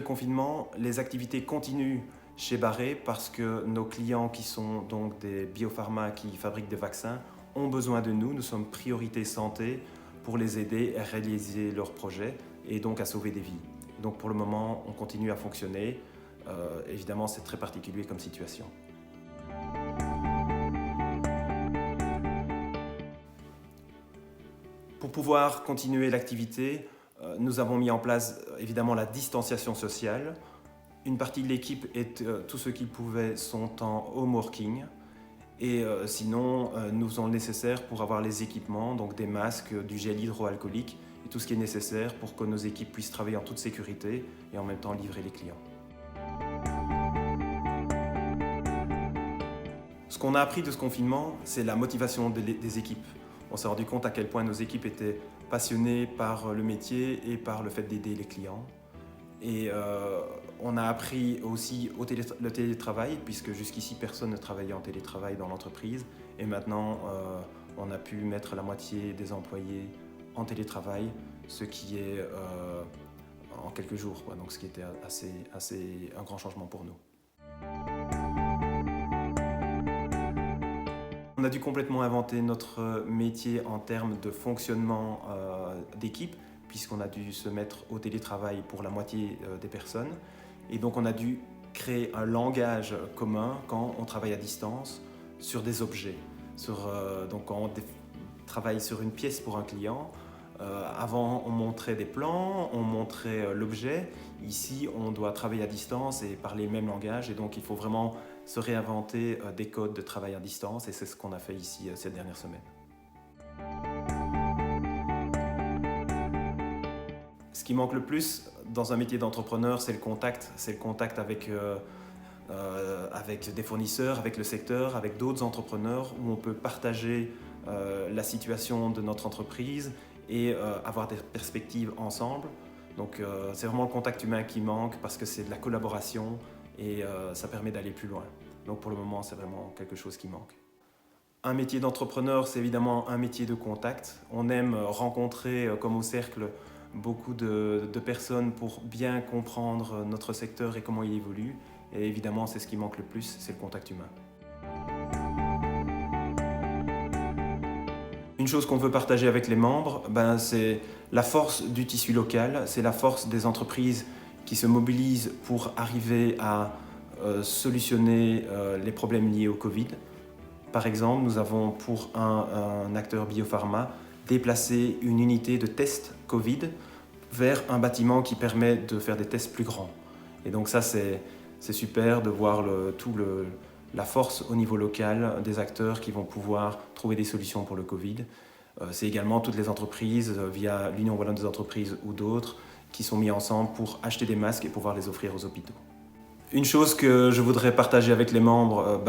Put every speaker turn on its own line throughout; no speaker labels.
confinement, les activités continuent chez Barré parce que nos clients qui sont donc des biopharma qui fabriquent des vaccins ont besoin de nous. Nous sommes priorité santé pour les aider à réaliser leurs projets et donc à sauver des vies. Donc pour le moment, on continue à fonctionner. Évidemment, c'est très particulier comme situation. Pour pouvoir continuer l'activité, nous avons mis en place évidemment la distanciation sociale. Une partie de l'équipe et tous ceux qui pouvaient sont en home working. Et sinon, nous faisons le nécessaire pour avoir les équipements, donc des masques, du gel hydroalcoolique et tout ce qui est nécessaire pour que nos équipes puissent travailler en toute sécurité et en même temps livrer les clients. Ce qu'on a appris de ce confinement, c'est la motivation des équipes. On s'est rendu compte à quel point nos équipes étaient passionnées par le métier et par le fait d'aider les clients. Et on a appris aussi le télétravail, puisque jusqu'ici personne ne travaillait en télétravail dans l'entreprise. Et maintenant, on a pu mettre la moitié des employés en télétravail, ce qui est en quelques jours, quoi. Donc ce qui était un grand changement pour nous. On a dû complètement inventer notre métier en termes de fonctionnement d'équipe, puisqu'on a dû se mettre au télétravail pour la moitié des personnes. Et donc on a dû créer un langage commun quand on travaille à distance sur des objets. Donc quand on travaille sur une pièce pour un client, avant on montrait des plans, on montrait l'objet. Ici on doit travailler à distance et parler le même langage, et donc il faut vraiment se réinventer des codes de travail à distance, et c'est ce qu'on a fait ici cette dernière semaine. Ce qui manque le plus dans un métier d'entrepreneur, c'est le contact. C'est le contact avec des fournisseurs, avec le secteur, avec d'autres entrepreneurs, où on peut partager la situation de notre entreprise et avoir des perspectives ensemble. Donc c'est vraiment le contact humain qui manque, parce que c'est de la collaboration et ça permet d'aller plus loin. Donc pour le moment, c'est vraiment quelque chose qui manque. Un métier d'entrepreneur, c'est évidemment un métier de contact. On aime rencontrer, comme au cercle, beaucoup de personnes pour bien comprendre notre secteur et comment il évolue. Et évidemment, c'est ce qui manque le plus, c'est le contact humain. Une chose qu'on veut partager avec les membres, c'est la force du tissu local, c'est la force des entreprises qui se mobilisent pour arriver à solutionner les problèmes liés au Covid. Par exemple, nous avons pour un acteur biopharma déplacé une unité de test Covid vers un bâtiment qui permet de faire des tests plus grands. Et donc ça, c'est super de voir la force au niveau local des acteurs qui vont pouvoir trouver des solutions pour le Covid. C'est également toutes les entreprises, via l'Union Wallonne des entreprises ou d'autres, qui sont mis ensemble pour acheter des masques et pouvoir les offrir aux hôpitaux. Une chose que je voudrais partager avec les membres,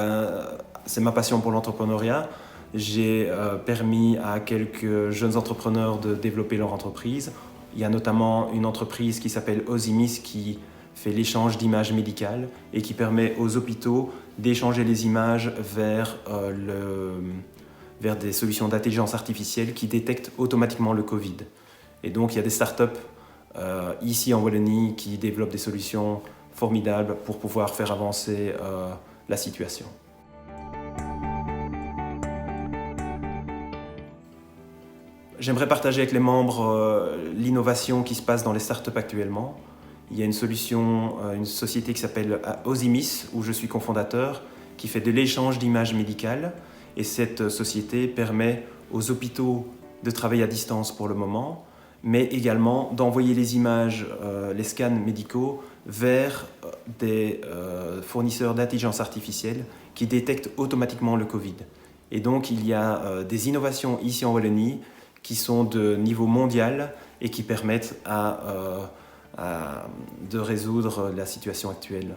c'est ma passion pour l'entrepreneuriat. J'ai permis à quelques jeunes entrepreneurs de développer leur entreprise. Il y a notamment une entreprise qui s'appelle Osimis qui fait l'échange d'images médicales et qui permet aux hôpitaux d'échanger les images vers des solutions d'intelligence artificielle qui détectent automatiquement le Covid. Et donc il y a des startups ici en Wallonie qui développent des solutions formidables pour pouvoir faire avancer la situation. J'aimerais partager avec les membres l'innovation qui se passe dans les startups actuellement. Il y a une société qui s'appelle Osimis, où je suis cofondateur, qui fait de l'échange d'images médicales. Et cette société permet aux hôpitaux de travailler à distance pour le moment, mais également d'envoyer les images, les scans médicaux, vers des fournisseurs d'intelligence artificielle qui détectent automatiquement le Covid. Et donc il y a des innovations ici en Wallonie qui sont de niveau mondial et qui permettent de résoudre la situation actuelle.